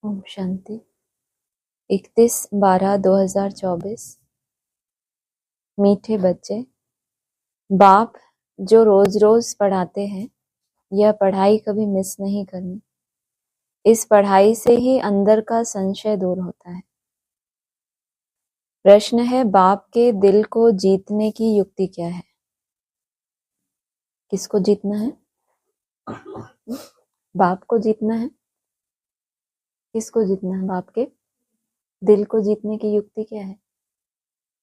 ओम शांति। 31/12/2024। मीठे बच्चे, बाप जो रोज रोज पढ़ाते हैं, यह पढ़ाई कभी मिस नहीं करनी। इस पढ़ाई से ही अंदर का संशय दूर होता है। प्रश्न है, बाप के दिल को जीतने की युक्ति क्या है? किसको जीतना है? बाप को जीतना है। किसको जीतना है? बाप के दिल को जीतने की युक्ति क्या है?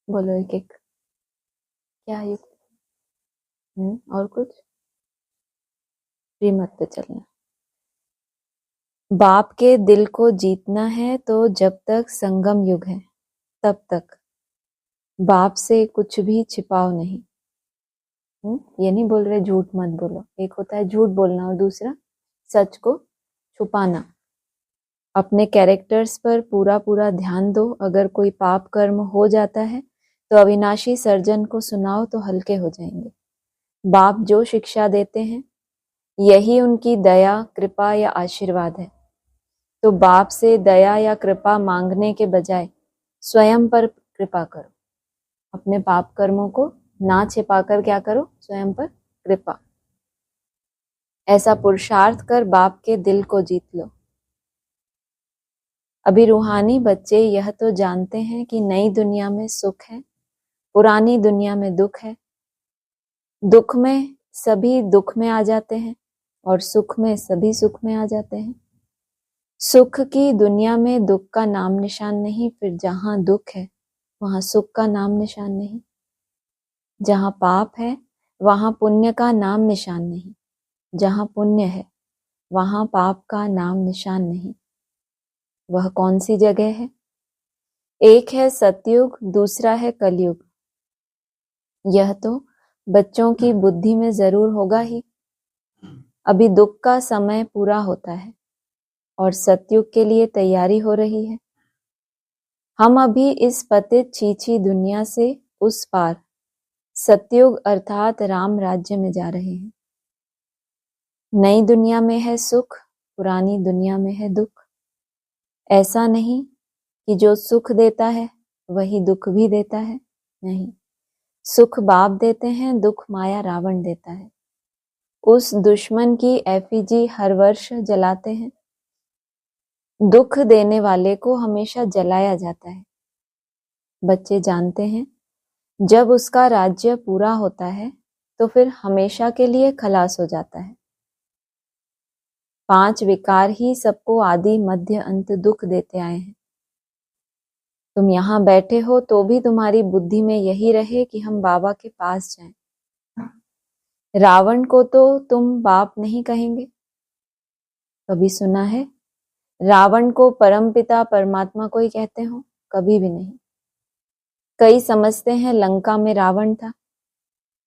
बोलो एक एक। क्या युक्ति? और कुछ? श्रीमत पे चलना। बाप के दिल को जीतना है तो जब तक संगम युग है तब तक बाप से कुछ भी छिपाओ नहीं। ये नहीं बोल रहे झूठ मत बोलो। एक होता है झूठ बोलना और दूसरा सच को छुपाना। अपने कैरेक्टर्स पर पूरा पूरा ध्यान दो। अगर कोई पाप कर्म हो जाता है तो अविनाशी सर्जन को सुनाओ तो हल्के हो जाएंगे। बाप जो शिक्षा देते हैं यही उनकी दया, कृपा या आशीर्वाद है। तो बाप से दया या कृपा मांगने के बजाय स्वयं पर कृपा करो। अपने पाप कर्मों को ना छिपाकर क्या करो? स्वयं पर कृपा। ऐसा पुरुषार्थ कर बाप के दिल को जीत लो। अभी रूहानी बच्चे यह तो जानते हैं कि नई दुनिया में सुख है, पुरानी दुनिया में दुख है। दुख में सभी दुख में आ जाते हैं और सुख में सभी सुख में आ जाते हैं। सुख की दुनिया में दुख का नाम निशान नहीं, फिर जहां दुख है वहां सुख का नाम निशान नहीं। जहां पाप है वहां पुण्य का नाम निशान नहीं। जहां पुण्य है वहां पाप का नाम निशान नहीं। वह कौन सी जगह है? एक है सतयुग, दूसरा है कलयुग। यह तो बच्चों की बुद्धि में जरूर होगा ही। अभी दुख का समय पूरा होता है और सतयुग के लिए तैयारी हो रही है। हम अभी इस पतित छीछी दुनिया से उस पार सतयुग अर्थात राम राज्य में जा रहे हैं। नई दुनिया में है सुख, पुरानी दुनिया में है दुख। ऐसा नहीं कि जो सुख देता है वही दुख भी देता है। नहीं, सुख बाप देते हैं, दुख माया रावण देता है। उस दुश्मन की एफिजी हर वर्ष जलाते हैं। दुख देने वाले को हमेशा जलाया जाता है। बच्चे जानते हैं जब उसका राज्य पूरा होता है तो फिर हमेशा के लिए खलास हो जाता है। 5 विकार ही सबको आदि मध्य अंत दुख देते आए हैं। तुम यहाँ बैठे हो तो भी तुम्हारी बुद्धि में यही रहे कि हम बाबा के पास जाएं। रावण को तो तुम बाप नहीं कहेंगे। कभी सुना है रावण को परमपिता परमात्मा को ही कहते हो? कभी भी नहीं। कई समझते हैं लंका में रावण था।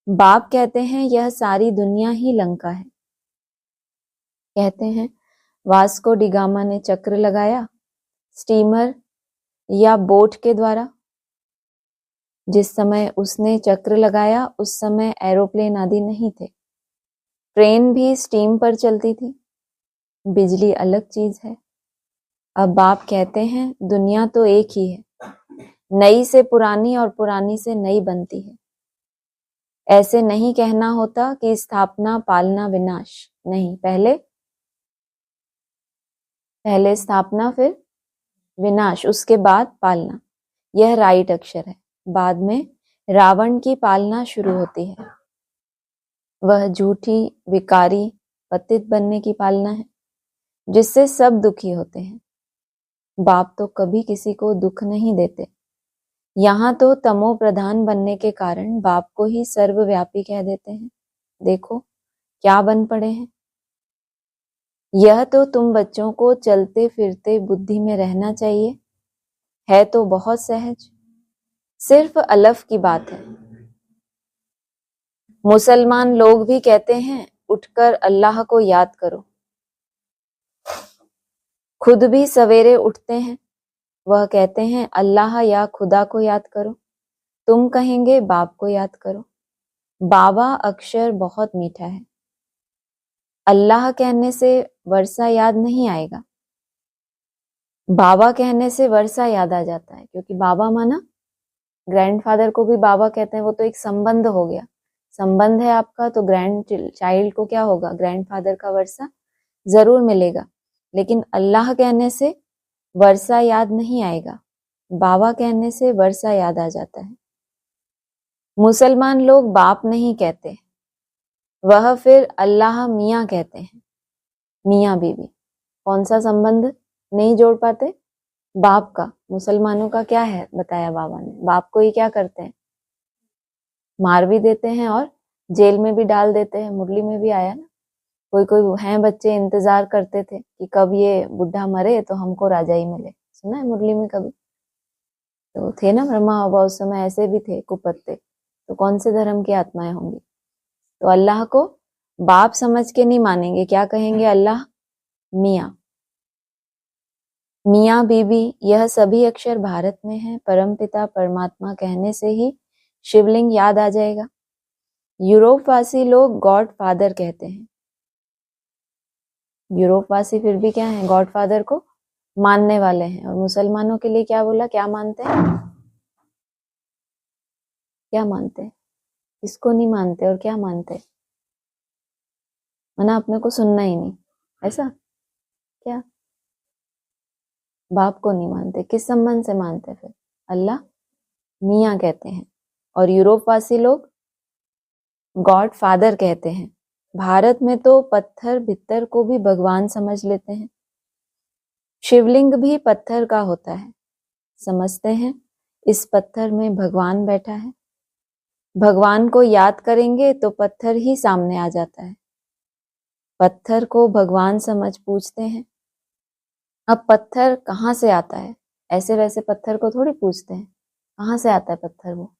बाप कहते हैं यह सारी दुनिया ही लंका है। कहते हैं वास्को डिगामा ने चक्र लगाया स्टीमर या बोट के द्वारा। जिस समय उसने चक्र लगाया उस समय एरोप्लेन आदि नहीं थे। ट्रेन भी स्टीम पर चलती थी। बिजली अलग चीज है। अब बाप कहते हैं दुनिया तो एक ही है, नई से पुरानी और पुरानी से नई बनती है। ऐसे नहीं कहना होता कि स्थापना पालना विनाश। नहीं, पहले स्थापना फिर विनाश, उसके बाद पालना। यह राइट अक्षर है। बाद में रावण की पालना शुरू होती है। वह झूठी विकारी पतित बनने की पालना है जिससे सब दुखी होते हैं। बाप तो कभी किसी को दुख नहीं देते। यहाँ तो तमो प्रधान बनने के कारण बाप को ही सर्वव्यापी कह देते हैं। देखो क्या बन पड़े हैं। यह तो तुम बच्चों को चलते फिरते बुद्धि में रहना चाहिए। है तो बहुत सहज, सिर्फ अलफ की बात है। मुसलमान लोग भी कहते हैं उठकर अल्लाह को याद करो। खुद भी सवेरे उठते हैं, वह कहते हैं अल्लाह या खुदा को याद करो। तुम कहेंगे बाप को याद करो। बाबा अक्षर बहुत मीठा है। अल्लाह कहने से वर्षा याद नहीं आएगा। बाबा कहने से वर्षा याद आ जाता है, क्योंकि बाबा माना, ग्रैंडफादर को भी बाबा कहते हैं, वो तो एक संबंध हो गया। संबंध है आपका, तो ग्रैंड चाइल्ड को क्या होगा, ग्रैंडफादर का वर्षा जरूर मिलेगा। लेकिन अल्लाह कहने से वर्षा याद नहीं आएगा, बाबा कहने से वर्षा याद आ जाता है। मुसलमान लोग बाप नहीं कहते, वह फिर अल्लाह मियाँ कहते हैं, मियाँ बीवी। कौन सा संबंध नहीं जोड़ पाते, बाप का। मुसलमानों का क्या है बताया बाबा ने, बाप को ही क्या करते हैं, मार भी देते हैं और जेल में भी डाल देते हैं। मुरली में भी आया ना, कोई कोई हैं बच्चे इंतजार करते थे कि कब ये बुढ़ा मरे तो हमको राजाई मिले, सुना है मुरली में कभी? तो थे ना ब्रह्मा बाबा उस समय, ऐसे भी थे कुपत्ते। तो कौन से धर्म की आत्माएं होंगी? तो अल्लाह को बाप समझ के नहीं मानेंगे, क्या कहेंगे, अल्लाह मियाँ। मियाँ बीबी यह सभी अक्षर भारत में हैं, परमपिता परमात्मा कहने से ही शिवलिंग याद आ जाएगा। यूरोपवासी लोग गॉड फादर कहते हैं, यूरोपवासी फिर भी क्या है, गॉड फादर को मानने वाले हैं। और मुसलमानों के लिए क्या बोला, क्या मानते हैं, क्या मानते हैं, किसको नहीं मानते और क्या मानते हैं? मना अपने को सुनना ही नहीं, ऐसा क्या? बाप को नहीं मानते, किस संबंध से मानते फिर? अल्लाह मियाँ कहते हैं। और यूरोपवासी लोग गॉड फादर कहते हैं। भारत में तो पत्थर भित्तर को भी भगवान समझ लेते हैं। शिवलिंग भी पत्थर का होता है, समझते हैं इस पत्थर में भगवान बैठा है। भगवान को याद करेंगे तो पत्थर ही सामने आ जाता है। पत्थर को भगवान समझ पूछते हैं। अब पत्थर कहाँ से आता है, ऐसे वैसे पत्थर को थोड़ी पूछते हैं, कहाँ से आता है पत्थर वो?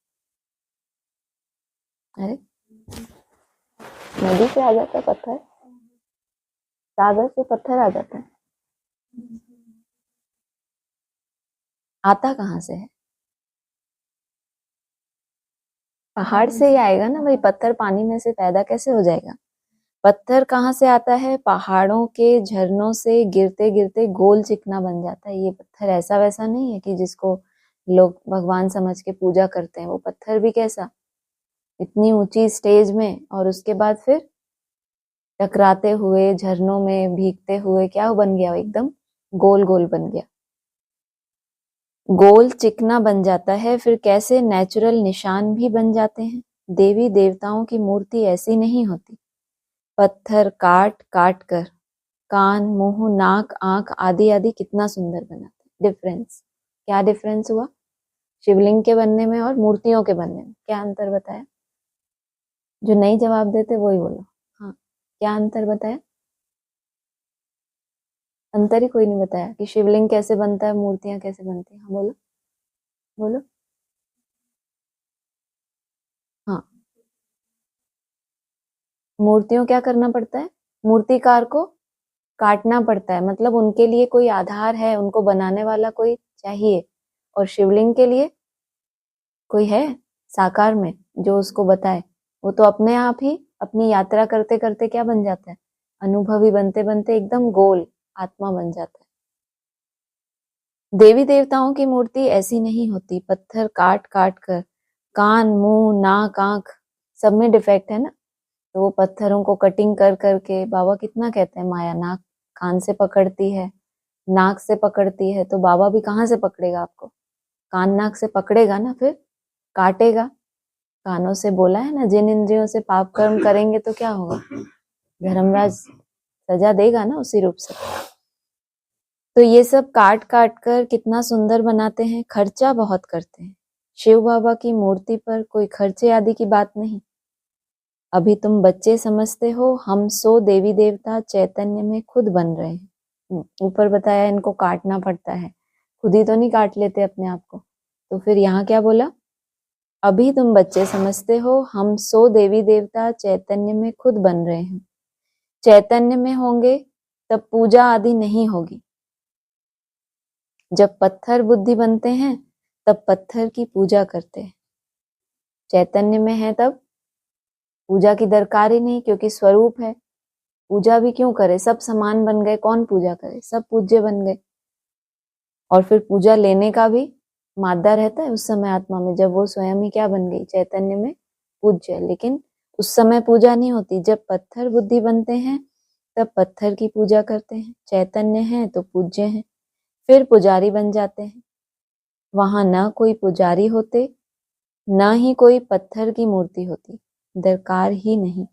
अरे नदी से आ जाता है पत्थर, सागर से पत्थर आ जाता है, आता कहाँ से है? पहाड़ से ही आएगा ना भाई, पत्थर पानी में से पैदा कैसे हो जाएगा? पत्थर कहाँ से आता है? पहाड़ों के झरनों से गिरते गिरते गोल चिकना बन जाता है। ये पत्थर ऐसा वैसा नहीं है कि जिसको लोग भगवान समझ के पूजा करते हैं। वो पत्थर भी कैसा, इतनी ऊंची स्टेज में, और उसके बाद फिर टकराते हुए झरनों में भीगते हुए क्या बन गया, एकदम गोल गोल बन गया, गोल चिकना बन जाता है। फिर कैसे नेचुरल निशान भी बन जाते हैं। देवी देवताओं की मूर्ति ऐसी नहीं होती, पत्थर काट काट कर कान मुंह नाक आंख आदि आदि कितना सुंदर बनाते। डिफरेंस क्या, डिफरेंस हुआ शिवलिंग के बनने में और मूर्तियों के बनने में? क्या अंतर बताया? जो नहीं जवाब देते वही बोलो। हाँ, क्या अंतर बताया? अंतर ही कोई नहीं बताया कि शिवलिंग कैसे बनता है, मूर्तियां कैसे बनती हैं। हाँ बोलो बोलो। हाँ, मूर्तियों क्या करना पड़ता है, मूर्तिकार को काटना पड़ता है, मतलब उनके लिए कोई आधार है, उनको बनाने वाला कोई चाहिए। और शिवलिंग के लिए कोई है साकार में जो उसको बताए। वो तो अपने आप ही अपनी यात्रा करते करते क्या बन जाता है, अनुभवी बनते बनते एकदम गोल आत्मा बन जाता है। देवी देवताओं की मूर्ति ऐसी नहीं होती, पत्थर काट काट कर कान मुंह नाक आंख सब में डिफेक्ट है ना, तो वो पत्थरों को कटिंग कर करके, बाबा कितना कहते हैं माया नाक कान से पकड़ती है, नाक से पकड़ती है, तो बाबा भी कहाँ से पकड़ेगा आपको? कान नाक से पकड़ेगा ना, फिर काटेगा। कानों से बोला है ना, जिन इंद्रियों से पाप कर्म करेंगे तो क्या होगा, धर्मराज सजा देगा ना उसी रूप से। तो ये सब काट काट कर कितना सुंदर बनाते हैं, खर्चा बहुत करते हैं। शिव बाबा की मूर्ति पर कोई खर्चे आदि की बात नहीं। अभी तुम बच्चे समझते हो, हम 100 देवी देवता चैतन्य में खुद बन रहे हैं। ऊपर बताया इनको काटना पड़ता है, खुद ही तो नहीं काट लेते अपने आप को। तो फिर यहाँ क्या बोला, अभी तुम बच्चे समझते हो, हम 100 देवी देवता चैतन्य में खुद बन रहे हैं। चैतन्य में होंगे तब पूजा आदि नहीं होगी। जब पत्थर बुद्धि बनते हैं तब पत्थर की पूजा करते हैं। चैतन्य में है तब पूजा की दरकार ही नहीं, क्योंकि स्वरूप है। पूजा भी क्यों करे, सब समान बन गए, कौन पूजा करे, सब पूज्य बन गए। और फिर पूजा लेने का भी मादा रहता है उस समय आत्मा में, जब वो स्वयं ही क्या बन गई, चैतन्य में पूज्य। लेकिन उस समय पूजा नहीं होती, जब पत्थर बुद्धि बनते हैं तब पत्थर की पूजा करते हैं, चैतन्य है तो पूज्य हैं, फिर पुजारी बन जाते हैं। वहां न कोई पुजारी होते, न ही कोई पत्थर की मूर्ति होती, दरकार ही नहीं।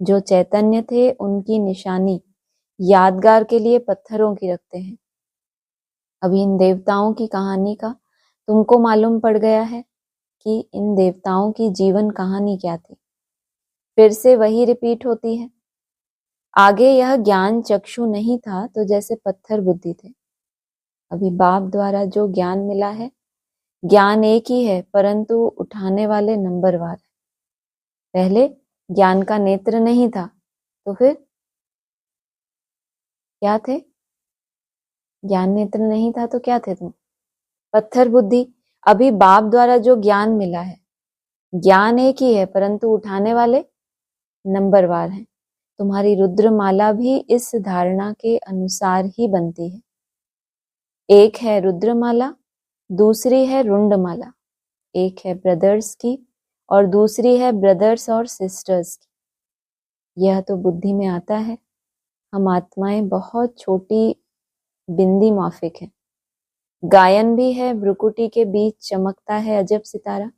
जो चैतन्य थे उनकी निशानी यादगार के लिए पत्थरों की रखते हैं। अभी इन देवताओं की कहानी का तुमको मालूम पड़ गया है कि इन देवताओं की जीवन कहानी क्या थी। फिर से वही रिपीट होती है। आगे यह ज्ञान चक्षु नहीं था तो जैसे पत्थर बुद्धि थे। अभी बाप द्वारा जो ज्ञान मिला है, ज्ञान एक ही है परंतु उठाने वाले नंबरवार है। पहले ज्ञान का नेत्र नहीं था तो फिर क्या थे? ज्ञान नेत्र नहीं था तो क्या थे तुम? पत्थर बुद्धि। अभी बाप द्वारा जो ज्ञान मिला है, ज्ञान एक ही है परंतु उठाने वाले नंबरवार हैं। तुम्हारी रुद्रमाला भी इस धारणा के अनुसार ही बनती है। एक है रुद्रमाला, दूसरी है रुंडमाला। एक है ब्रदर्स की और दूसरी है ब्रदर्स और सिस्टर्स की। यह तो बुद्धि में आता है। हम आत्माएं बहुत छोटी बिंदी माफिक है। गायन भी है, भ्रुकुटी के बीच चमकता है अजब सितारा।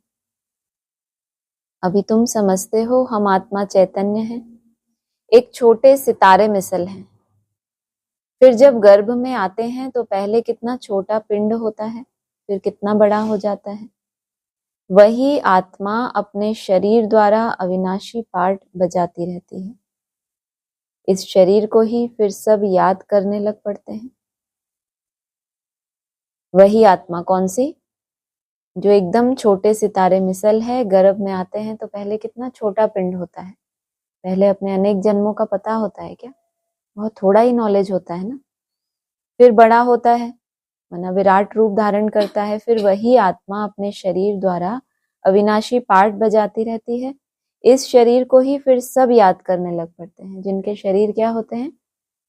अभी तुम समझते हो हम आत्मा चैतन्य है, एक छोटे सितारे मिसल हैं। फिर जब गर्भ में आते हैं तो पहले कितना छोटा पिंड होता है, फिर कितना बड़ा हो जाता है। वही आत्मा अपने शरीर द्वारा अविनाशी पार्ट बजाती रहती है। इस शरीर को ही फिर सब याद करने लग पड़ते हैं। वही आत्मा कौन सी? जो एकदम छोटे सितारे मिसल है। गर्भ में आते हैं तो पहले कितना छोटा पिंड होता है। पहले अपने अनेक जन्मों का पता होता है क्या? बहुत थोड़ा ही नॉलेज होता है ना। फिर बड़ा होता है, माना विराट रूप धारण करता है। फिर वही आत्मा अपने शरीर द्वारा अविनाशी पार्ट बजाती रहती है। इस शरीर को ही फिर सब याद करने लग पड़ते हैं। जिनके शरीर क्या होते हैं?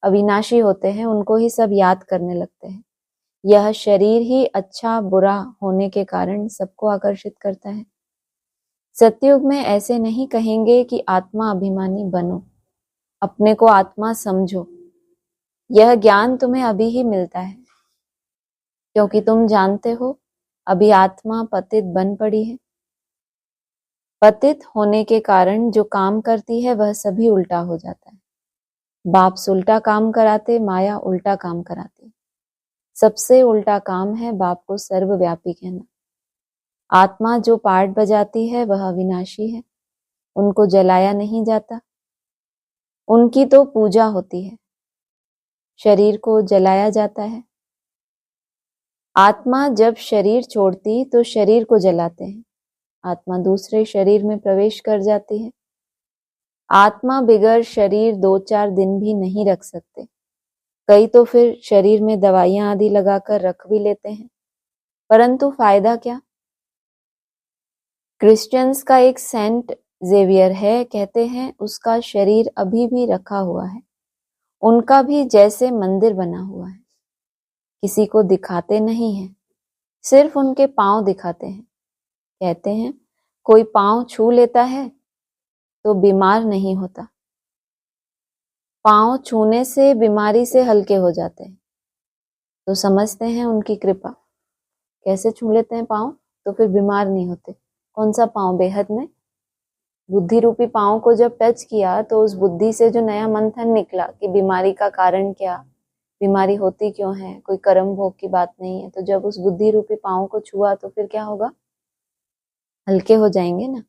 अविनाशी होते हैं, उनको ही सब याद करने लगते हैं। यह शरीर ही अच्छा बुरा होने के कारण सबको आकर्षित करता है। सतयुग में ऐसे नहीं कहेंगे कि आत्मा अभिमानी बनो, अपने को आत्मा समझो। यह ज्ञान तुम्हें अभी ही मिलता है क्योंकि तुम जानते हो अभी आत्मा पतित बन पड़ी है। पतित होने के कारण जो काम करती है वह सभी उल्टा हो जाता है। बाप उल्टा काम कराते, माया उल्टा काम कराती। सबसे उल्टा काम है बाप को सर्वव्यापी कहना। आत्मा जो पार्ट बजाती है वह अविनाशी है, उनको जलाया नहीं जाता, उनकी तो पूजा होती है। शरीर को जलाया जाता है। आत्मा जब शरीर छोड़ती तो शरीर को जलाते हैं। आत्मा दूसरे शरीर में प्रवेश कर जाती है। आत्मा बिगर शरीर 2-4 दिन भी नहीं रख सकते। कई तो फिर शरीर में दवाइयां आदि लगाकर रख भी लेते हैं, परंतु फायदा क्या? क्रिश्चियंस का एक सेंट जेवियर है, कहते हैं उसका शरीर अभी भी रखा हुआ है। उनका भी जैसे मंदिर बना हुआ है। किसी को दिखाते नहीं है, सिर्फ उनके पांव दिखाते हैं। कहते हैं कोई पांव छू लेता है तो बीमार नहीं होता। पांव छूने से बीमारी से हल्के हो जाते हैं। तो समझते हैं उनकी कृपा। कैसे छू लेते हैं पांव तो फिर बीमार नहीं होते। कौन सा पांव? बेहद में बुद्धि रूपी पांव को जब टच किया तो उस बुद्धि से जो नया मंथन निकला कि बीमारी का कारण क्या, बीमारी होती क्यों है, कोई कर्म भोग की बात नहीं है। तो जब उस बुद्धि रूपी पांव को छुआ तो फिर क्या होगा? हल्के हो जाएंगे ना।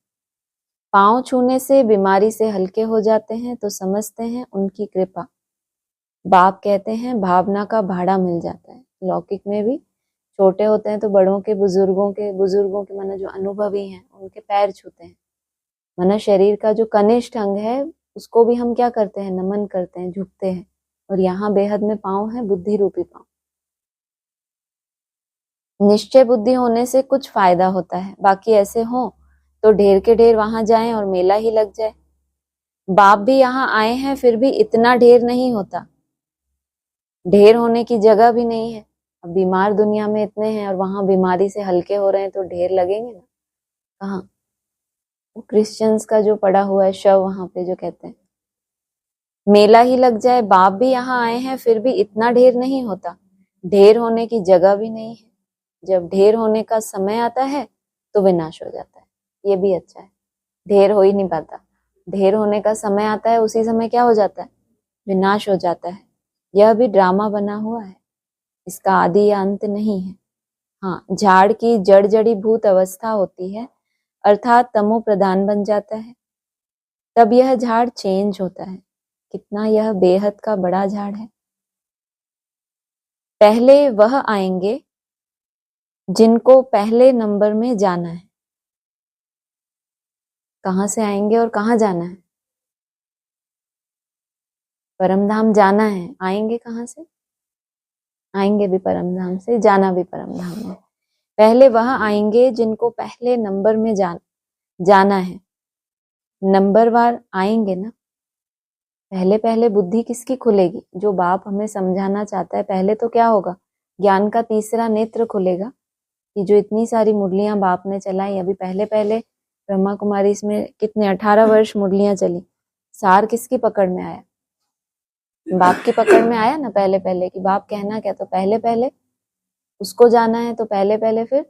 पांव छूने से बीमारी से हल्के हो जाते हैं तो समझते हैं उनकी कृपा। बाप कहते हैं भावना का भाड़ा मिल जाता है। लौकिक में भी छोटे होते हैं तो बड़ों के बुजुर्गों के माना जो अनुभवी हैं उनके पैर छूते हैं। माना शरीर का जो कनिष्ठ अंग है उसको भी हम क्या करते हैं? नमन करते हैं, झुकते हैं। और यहाँ बेहद में पांव है, बुद्धि रूपी पांव। निश्चय बुद्धि होने से कुछ फायदा होता है, बाकी ऐसे हो तो ढेर के ढेर वहां जाएं और मेला ही लग जाए। बाप भी यहाँ आए हैं फिर भी इतना ढेर नहीं होता, ढेर होने की जगह भी नहीं है। अब बीमार दुनिया में इतने हैं और वहां बीमारी से हल्के हो रहे हैं तो ढेर लगेंगे ना। कहाँ? वो क्रिश्चियंस का जो पड़ा हुआ है शव वहां पे, जो कहते हैं मेला ही लग जाए, बाप भी यहाँ आए हैं फिर भी इतना ढेर नहीं होता, ढेर होने की जगह भी नहीं है। जब ढेर होने का समय आता है तो विनाश हो जाता है। ये भी अच्छा है, ढेर हो ही नहीं पाता। ढेर होने का समय आता है, उसी समय क्या हो जाता है? विनाश हो जाता है। यह भी ड्रामा बना हुआ है, इसका आदि या अंत नहीं है। हाँ, झाड़ की जड़ जड़ीभूत अवस्था होती है, अर्थात तमो प्रधान बन जाता है, तब यह झाड़ चेंज होता है। कितना यह बेहद का बड़ा झाड़ है। पहले वह आएंगे जिनको पहले नंबर में जाना है। कहाँ से आएंगे और कहाँ जाना है? परमधाम जाना है, आएंगे कहाँ से? आएंगे भी परमधाम से, जाना भी परमधाम में। पहले वह आएंगे जिनको पहले नंबर में जाना है। नंबरवार आएंगे ना। पहले पहले बुद्धि किसकी खुलेगी? जो बाप हमें समझाना चाहता है। पहले तो क्या होगा? ज्ञान का तीसरा नेत्र खुलेगा कि जो इतनी सारी मुरलियां बाप ने चलाई, अभी पहले पहले ब्रह्मा कुमारी इसमें कितने 18 वर्ष मुरलियां चली, सार किसकी पकड़ में आया? बाप की पकड़ में आया ना पहले पहले, कि बाप कहना क्या, तो पहले पहले उसको जाना है। तो पहले पहले फिर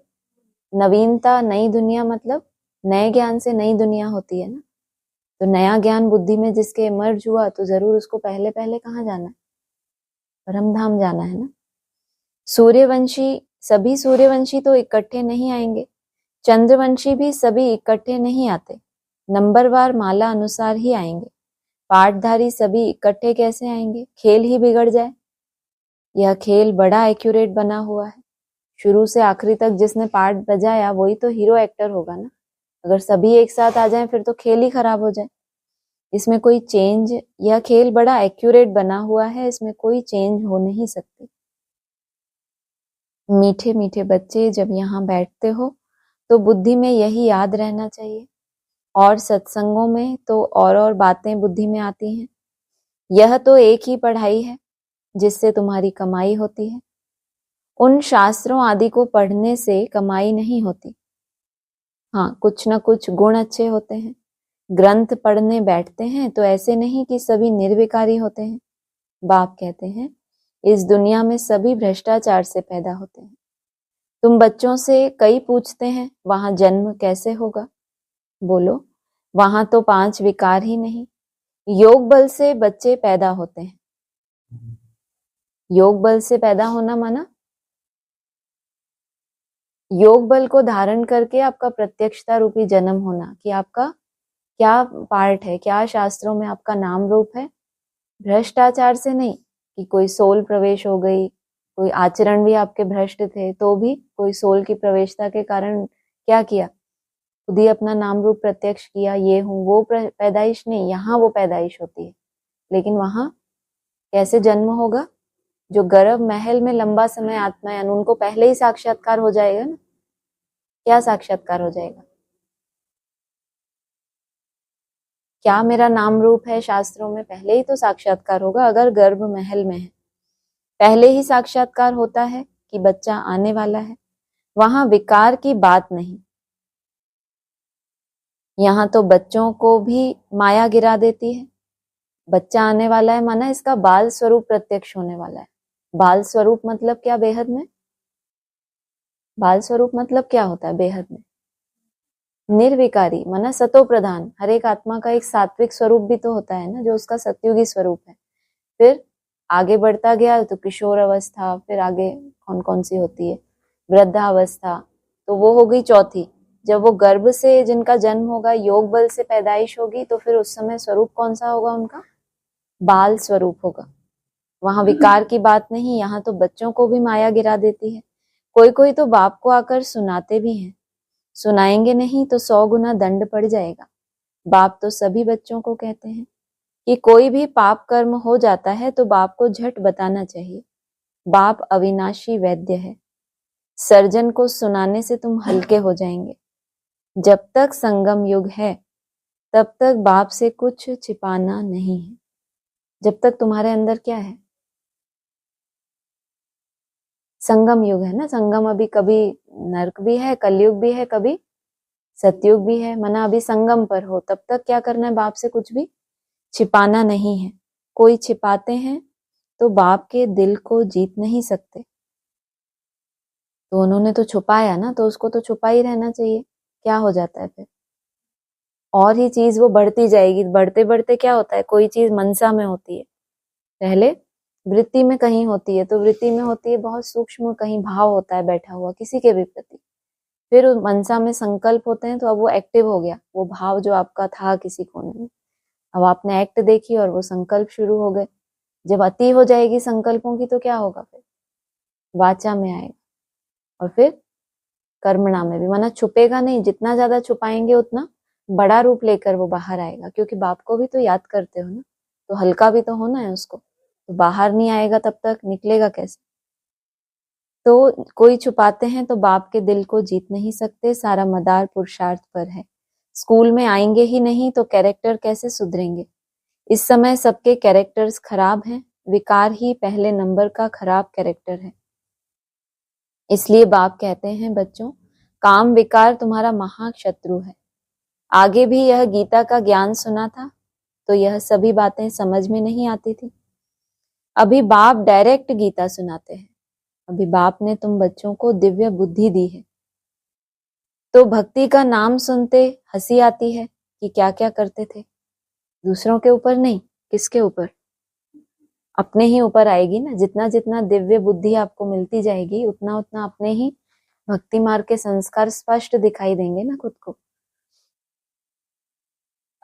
नवीनता, नई दुनिया, मतलब नए ज्ञान से नई दुनिया होती है ना। तो नया ज्ञान बुद्धि में जिसके इमर्ज हुआ तो जरूर उसको पहले पहले कहाँ जाना है? परमधाम जाना है ना। सूर्यवंशी, सभी सूर्यवंशी तो इकट्ठे नहीं आएंगे, चंद्रवंशी भी सभी इकट्ठे नहीं आते, नंबरवार माला अनुसार ही आएंगे। पाठधारी सभी इकट्ठे कैसे आएंगे? खेल ही बिगड़ जाए। यह खेल बड़ा एक्यूरेट बना हुआ है, शुरू से आखिरी तक जिसने पार्ट बजाया वही तो हीरो एक्टर होगा ना। अगर सभी एक साथ आ जाएं फिर तो खेल ही खराब हो जाए। इसमें कोई चेंज, यह खेल बड़ा एक्यूरेट बना हुआ है, इसमें कोई चेंज हो नहीं सकती। मीठे मीठे बच्चे जब यहाँ बैठते हो तो बुद्धि में यही याद रहना चाहिए, और सत्संगों में तो और बातें बुद्धि में आती हैं। यह तो एक ही पढ़ाई है जिससे तुम्हारी कमाई होती है। उन शास्त्रों आदि को पढ़ने से कमाई नहीं होती। हाँ, कुछ न कुछ गुण अच्छे होते हैं। ग्रंथ पढ़ने बैठते हैं तो ऐसे नहीं कि सभी निर्विकारी होते हैं। बाप कहते हैं इस दुनिया में सभी भ्रष्टाचार से पैदा होते हैं। तुम बच्चों से कई पूछते हैं वहां जन्म कैसे होगा? बोलो, वहां तो 5 विकार ही नहीं। योग बल से बच्चे पैदा होते हैं। योग बल से पैदा होना माना योग बल को धारण करके आपका प्रत्यक्षता रूपी जन्म होना, कि आपका क्या पार्ट है, क्या शास्त्रों में आपका नाम रूप है। भ्रष्टाचार से नहीं कि कोई सोल प्रवेश हो गई, कोई आचरण भी आपके भ्रष्ट थे तो भी कोई सोल की प्रवेशता के कारण क्या किया, खुद ही अपना नाम रूप प्रत्यक्ष किया, ये हूं, वो पैदाइश नहीं, यहाँ वो पैदाइश होती है। लेकिन वहां कैसे जन्म होगा? जो गर्भ महल में लंबा समय आत्माएं, उनको पहले ही साक्षात्कार हो जाएगा ना। क्या साक्षात्कार हो जाएगा? क्या मेरा नाम रूप है शास्त्रों में? पहले ही तो साक्षात्कार होगा। अगर गर्भ महल में है पहले ही साक्षात्कार होता है कि बच्चा आने वाला है। वहां विकार की बात नहीं। यहाँ तो बच्चों को भी माया गिरा देती है। बच्चा आने वाला है माना इसका बाल स्वरूप प्रत्यक्ष होने वाला है। बाल स्वरूप मतलब क्या बेहद में? बाल स्वरूप मतलब क्या होता है बेहद में? निर्विकारी माना सतो प्रधान। हर एक आत्मा का एक सात्विक स्वरूप भी तो होता है ना, जो उसका सत्युगी स्वरूप है। फिर आगे बढ़ता गया तो किशोर अवस्था, फिर आगे कौन कौन सी होती है, वृद्धावस्था, तो वो हो गई चौथी। जब वो गर्भ से जिनका जन्म होगा, योग बल से पैदाइश होगी, तो फिर उस समय स्वरूप कौन सा होगा उनका? बाल स्वरूप होगा। वहां विकार की बात नहीं। यहाँ तो बच्चों को भी माया गिरा देती है। कोई कोई तो बाप को आकर सुनाते भी हैं। सुनाएंगे नहीं तो 100 गुना दंड पड़ जाएगा। बाप तो सभी बच्चों को कहते हैं कि कोई भी पाप कर्म हो जाता है तो बाप को झट बताना चाहिए। बाप अविनाशी वैद्य है। सर्जन को सुनाने से तुम हल्के हो जाएंगे। जब तक संगम युग है तब तक बाप से कुछ छिपाना नहीं है। जब तक तुम्हारे अंदर क्या है? संगम युग है ना, संगम अभी कभी नरक भी है, कलयुग भी है, कभी सतयुग भी है, मना अभी संगम पर हो, तब तक क्या करना है, बाप से कुछ भी छिपाना नहीं है। कोई छिपाते हैं तो बाप के दिल को जीत नहीं सकते। तो उन्होंने तो छुपाया ना, तो उसको तो छुपा ही रहना चाहिए। क्या हो जाता है फिर, और ही चीज वो बढ़ती जाएगी। बढ़ते बढ़ते क्या होता है, कोई चीज मनसा में होती है, पहले वृत्ति में कहीं होती है, तो वृत्ति में होती है बहुत सूक्ष्म, कहीं भाव होता है बैठा हुआ किसी के भी प्रति, फिर उस मनसा में संकल्प होते हैं, तो अब वो एक्टिव हो गया, वो भाव जो आपका था किसी कोने में, अब आपने एक्ट देखी और वो संकल्प शुरू हो गए। जब अति हो जाएगी संकल्पों की तो क्या होगा, फिर वाचा में आएगा और फिर कर्मणा में भी, माना छुपेगा नहीं, जितना ज्यादा छुपाएंगे उतना बड़ा रूप लेकर वो बाहर आएगा, क्योंकि बाप को भी तो याद करते हो ना, तो हल्का भी तो होना है उसको, तो बाहर नहीं आएगा तब तक निकलेगा कैसे। तो कोई छुपाते हैं तो बाप के दिल को जीत नहीं सकते, सारा मदार पुरुषार्थ पर है। स्कूल में आएंगे ही नहीं तो कैरेक्टर कैसे सुधरेंगे। इस समय सबके कैरेक्टर्स खराब हैं, विकार ही पहले नंबर का खराब कैरेक्टर है। इसलिए बाप कहते हैं बच्चों, काम विकार तुम्हारा महाशत्रु है। आगे भी यह गीता का ज्ञान सुना था तो यह सभी बातें समझ में नहीं आती थी। अभी बाप डायरेक्ट गीता सुनाते हैं। अभी बाप ने तुम बच्चों को दिव्य बुद्धि दी है, तो भक्ति का नाम सुनते हंसी आती है कि क्या क्या करते थे। दूसरों के ऊपर नहीं, किसके ऊपर, अपने ही ऊपर आएगी ना। जितना जितना दिव्य बुद्धि आपको मिलती जाएगी उतना उतना अपने ही भक्ति मार्ग के संस्कार स्पष्ट दिखाई देंगे ना खुद को।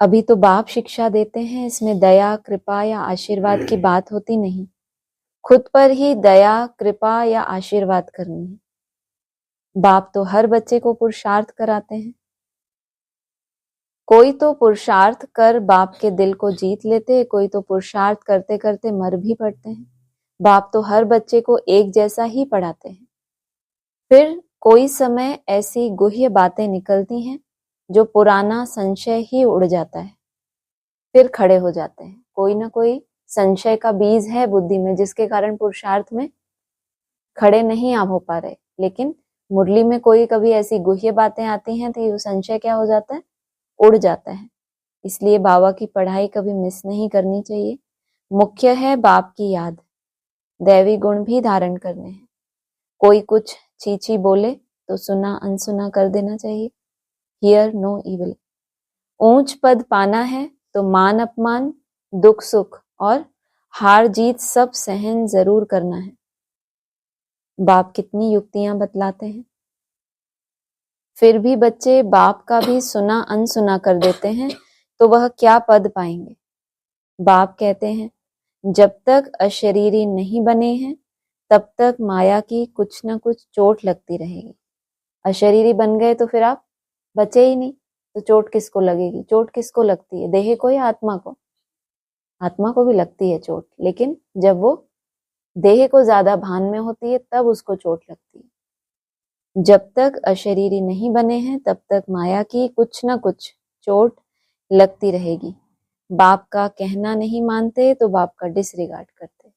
अभी तो बाप शिक्षा देते हैं, इसमें दया कृपा या आशीर्वाद की बात होती नहीं, खुद पर ही दया कृपा या आशीर्वाद करनी है। बाप तो हर बच्चे को पुरुषार्थ कराते हैं। कोई तो पुरुषार्थ कर बाप के दिल को जीत लेते, कोई तो पुरुषार्थ करते करते मर भी पड़ते हैं। बाप तो हर बच्चे को एक जैसा ही पढ़ाते हैं। फिर कोई समय ऐसी गुह्य बातें निकलती हैं जो पुराना संशय ही उड़ जाता है, फिर खड़े हो जाते हैं। कोई ना कोई संशय का बीज है बुद्धि में, जिसके कारण पुरुषार्थ में खड़े नहीं आप हो पा रहे, लेकिन मुरली में कोई कभी ऐसी गुह्य बातें आती हैं तो ये संशय क्या हो जाता है, उड़ जाता है। इसलिए बाबा की पढ़ाई कभी मिस नहीं करनी चाहिए। मुख्य है बाप की याद, दैवी गुण भी धारण करने हैं। कोई कुछ चीची बोले तो सुना अनसुना कर देना चाहिए, हियर नो इविल। ऊंच पद पाना है तो मान अपमान, दुख सुख और हार जीत सब सहन जरूर करना है। बाप कितनी युक्तियां बतलाते हैं, फिर भी बच्चे बाप का भी सुना अनसुना कर देते हैं, तो वह क्या पद पाएंगे। बाप कहते हैं, जब तक अशरीरी नहीं बने हैं तब तक माया की कुछ न कुछ चोट लगती रहेगी। अशरीरी बन गए तो फिर आप बचे ही नहीं, तो चोट किसको लगेगी। चोट किसको लगती है, देह को या आत्मा को। आत्मा को भी लगती है चोट, लेकिन जब वो देह को ज्यादा भान में होती है तब उसको चोट लगती है। जब तक अशरीरी नहीं बने हैं तब तक माया की कुछ न कुछ चोट लगती रहेगी। बाप का कहना नहीं मानते तो बाप का डिसरिगार्ड करते।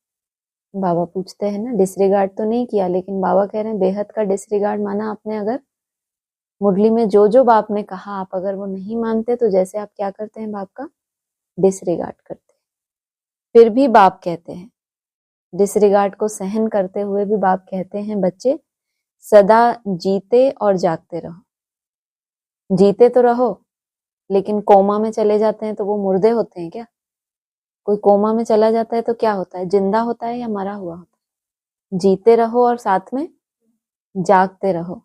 बाबा पूछते हैं ना, डिसरिगार्ड तो नहीं किया, लेकिन बाबा कह रहे हैं बेहद का डिसरिगार्ड माना आपने। अगर मुरली में जो जो बाप ने कहा आप अगर वो नहीं मानते तो जैसे आप क्या करते हैं, बाप का डिसरिगार्ड करते। फिर भी बाप कहते हैं, डिसरिगार्ड को सहन करते हुए भी बाप कहते हैं, बच्चे सदा जीते और जागते रहो। जीते तो रहो, लेकिन कोमा में चले जाते हैं तो वो मुर्दे होते हैं क्या। कोई कोमा में चला जाता है तो क्या होता है, जिंदा होता है या मरा हुआ होता है। जीते रहो और साथ में जागते रहो,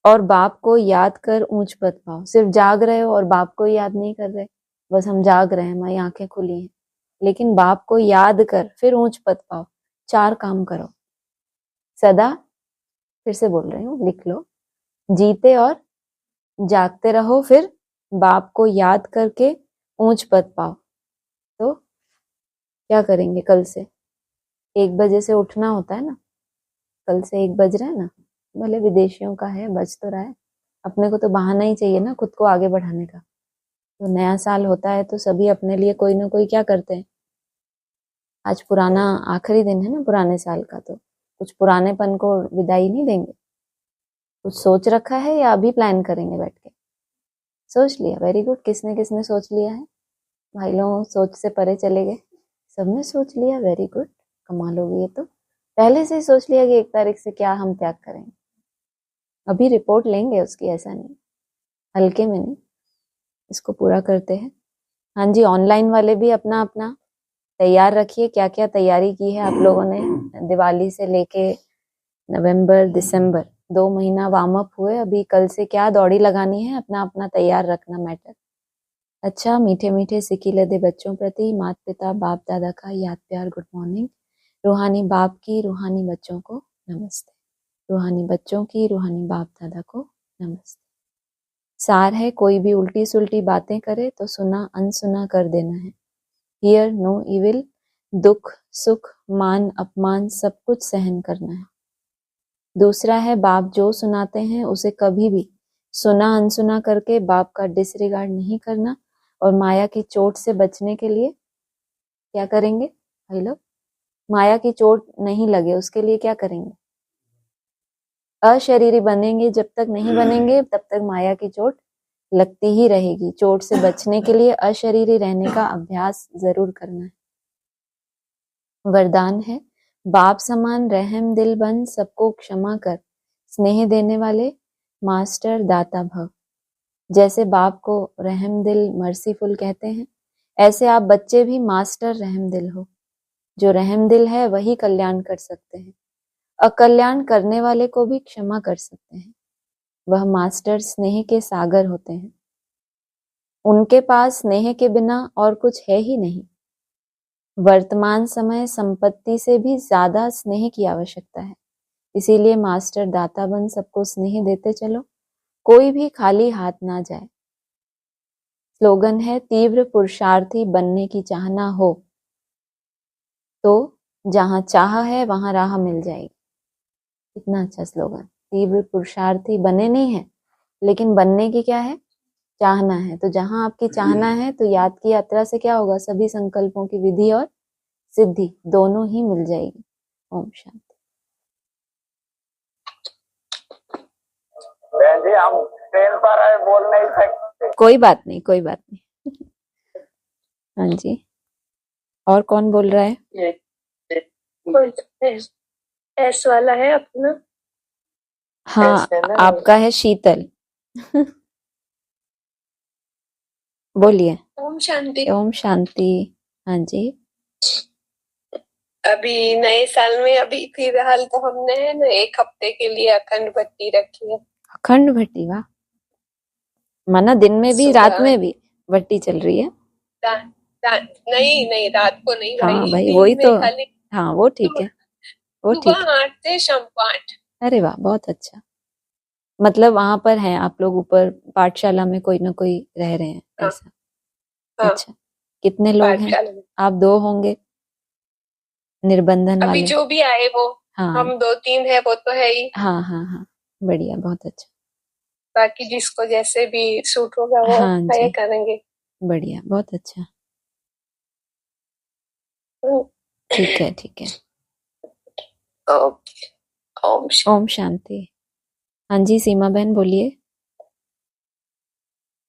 और बाप को याद कर ऊंच पद पाओ। सिर्फ जाग रहे हो और बाप को याद नहीं कर रहे, बस हम जाग रहे हैं, हमारी आंखें खुली हैं, लेकिन बाप को याद कर फिर ऊंच पद पाओ। 4 काम करो सदा, फिर से बोल रही हूँ, लिख लो, जीते और जागते रहो, फिर बाप को याद करके ऊंच पद पाओ। तो क्या करेंगे, कल से 1 बजे से उठना होता है ना, कल से 1 बज रहा है ना, भले विदेशियों का है, बज तो रहा है, अपने को तो बहाना ही चाहिए ना खुद को आगे बढ़ाने का। तो नया साल होता है तो सभी अपने लिए कोई ना कोई क्या करते हैं। आज पुराना आखिरी दिन है ना पुराने साल का, तो कुछ पुरानेपन को विदाई नहीं देंगे? कुछ सोच रखा है या अभी प्लान करेंगे बैठ के? सोच लिया, वेरी गुड। किसने किसने सोच लिया है? भाई लोग सोच से परे चले गए, सबने सोच लिया, वेरी गुड। कमाल होगी ये तो, पहले से ही सोच लिया कि 1 तारीख से क्या हम त्याग करेंगे। अभी रिपोर्ट लेंगे उसकी, ऐसा नहीं, हल्के में नहीं, इसको पूरा करते हैं। हाँ जी, ऑनलाइन वाले भी अपना अपना तैयार रखिए, क्या क्या तैयारी की है आप लोगों ने दिवाली से लेके नवंबर दिसंबर 2 महीना वार्म अप हुए, अभी कल से क्या दौड़ी लगानी है, अपना अपना तैयार रखना मैटर। अच्छा, मीठे मीठे सिकीले दे बच्चों प्रति माता पिता बाप दादा का याद प्यार गुड मॉर्निंग। रूहानी बाप की रूहानी बच्चों को नमस्ते, रूहानी बच्चों की रूहानी बाप दादा को नमस्ते। सार है, कोई भी उल्टी सुल्टी बातें करे तो सुना अनसुना कर देना है। हियर नो इविल, दुख सुख मान अपमान सब कुछ सहन करना है। दूसरा है, बाप जो सुनाते हैं उसे कभी भी सुना अनसुना करके बाप का डिसरिगार्ड नहीं करना, और माया की चोट से बचने के लिए क्या करेंगे भाई लोग? माया की चोट नहीं लगे उसके लिए क्या करेंगे? अशरीरी बनेंगे, जब तक नहीं बनेंगे तब तक माया की चोट लगती ही रहेगी। चोट से बचने के लिए अशरीरी रहने का अभ्यास जरूर करना है। वरदान है, बाप समान रहम दिल बन सबको क्षमा कर स्नेह देने वाले मास्टर दाता भव। जैसे बाप को रहम दिल मर्सीफुल कहते हैं, ऐसे आप बच्चे भी मास्टर रहम दिल हो। जो रहम दिल है वही कल्याण कर सकते हैं, अकल्याण करने वाले को भी क्षमा कर सकते हैं। वह मास्टर स्नेह के सागर होते हैं, उनके पास स्नेह के बिना और कुछ है ही नहीं। वर्तमान समय संपत्ति से भी ज्यादा स्नेह की आवश्यकता है, इसीलिए मास्टर दाता बन सबको स्नेह देते चलो, कोई भी खाली हाथ ना जाए। स्लोगन है, तीव्र पुरुषार्थी बनने की चाहना हो तो जहां चाह है वहां राह मिल जाएगी। कितना अच्छा स्लोगन। तीव्र पुरुषार्थी बने नहीं है, लेकिन बनने की क्या है? चाहना है। तो जहां आपकी चाहना है तो याद की यात्रा से क्या होगा? सभी संकल्पों की विधि और सिद्धि दोनों ही मिल जाएगी। ओम शांति। जी हम ट्रेन पर आए, बोल नहीं सकते। कोई बात नहीं, कोई बात नहीं। हाँ जी, और कौन बोल रहा है? एस वाला है अपना। हाँ, आपका है शीतल। बोलिए। ओम शांति। ओम शांति। हाँ जी, अभी नए साल में अभी फिलहाल तो हमने है ना 1 हफ्ते के लिए अखंड भट्टी रखी है। अखंड भट्टी, वाह। माना दिन में भी सुबह रात में भी भट्टी चल रही है? नहीं नहीं, रात को नहीं हाँ भाई, भाई, दिन वही में तो। खाली हाँ वो ठीक है, वो ठीक सुबह है। 8 से शाम 5। अरे वाह, बहुत अच्छा। मतलब वहां पर हैं आप लोग, ऊपर पाठशाला में कोई ना कोई रह रहे हैं हाँ, ऐसा? हाँ, अच्छा, कितने लोग हैं? पाठशाला में। आप 2 होंगे निर्बंधन अभी वाले? जो भी आए वो हाँ हम 2-3 है, वो तो है ही। हाँ हाँ हाँ, बढ़िया, बहुत अच्छा। बाकी जिसको जैसे भी सूट होगा वो हाँ आए जी, करेंगे। बढ़िया, बहुत अच्छा। ठीक है, ठीक है। ओके, ओम शांति। ओम शांति। हाँ जी, सीमा बहन बोलिए।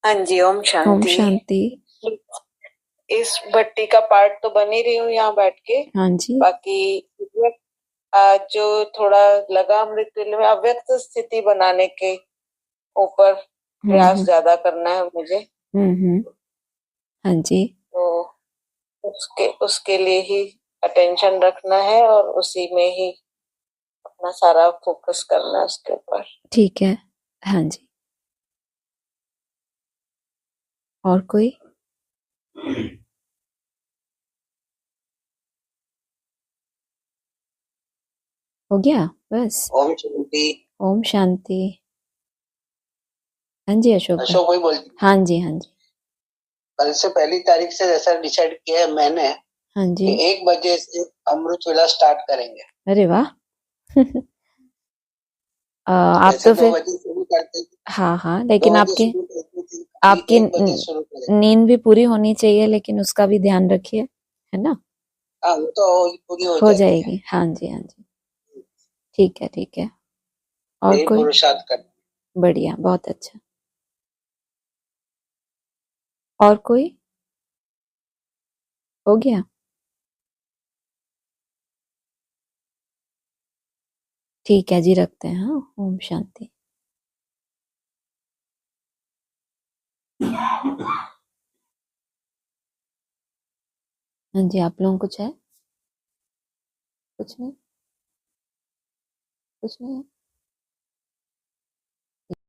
हाँ जी, ओम ओम शांति। शांति। इस भट्टी का पार्ट तो बन ही रही हूँ यहाँ बैठ के। हाँ जी, बाकी आज जो थोड़ा लगा अमृत तुल्य में अव्यक्त स्थिति बनाने के ऊपर प्रयास ज्यादा करना है मुझे। हाँ जी, तो उसके लिए ही अटेंशन रखना है और उसी में ही अपना सारा फोकस करना है उसके ऊपर। ठीक है। हाँ जी, और कोई? हो गया बस? ओम शांति। ओम शांति। हाँ जी अशोक भाई। अशोक भाई बोलती। हाँ जी, हाँ जी, कल से 1 तारीख से जैसा डिसाइड किया है मैंने हाँ जी। कि 1 बजे से अमृत वेला स्टार्ट करेंगे। अरे वाह। आप वैसे तो 2 फिर बजे शुरू करते थे, हाँ हाँ, 2 लेकिन बजे आपकी शुरू करते थे, अभी आपकी 1 बजे शुरू करेंगे। नींद भी पूरी होनी चाहिए, लेकिन उसका भी ध्यान रखिए, है ना? हाँ, वो तो पूरी हो हो जाती है। जाएगी। हाँ जी, हाँ जी, ठीक है, ठीक है। और यही कोई? पुरुषार्थ कर। बढ़िया, बहुत अच्छा। और कोई? हो गया? ठीक है जी, रखते हैं। हाँ, ओम शांति। हाँ जी, आप लोगों को कुछ है? कुछ नहीं? कुछ नहीं है?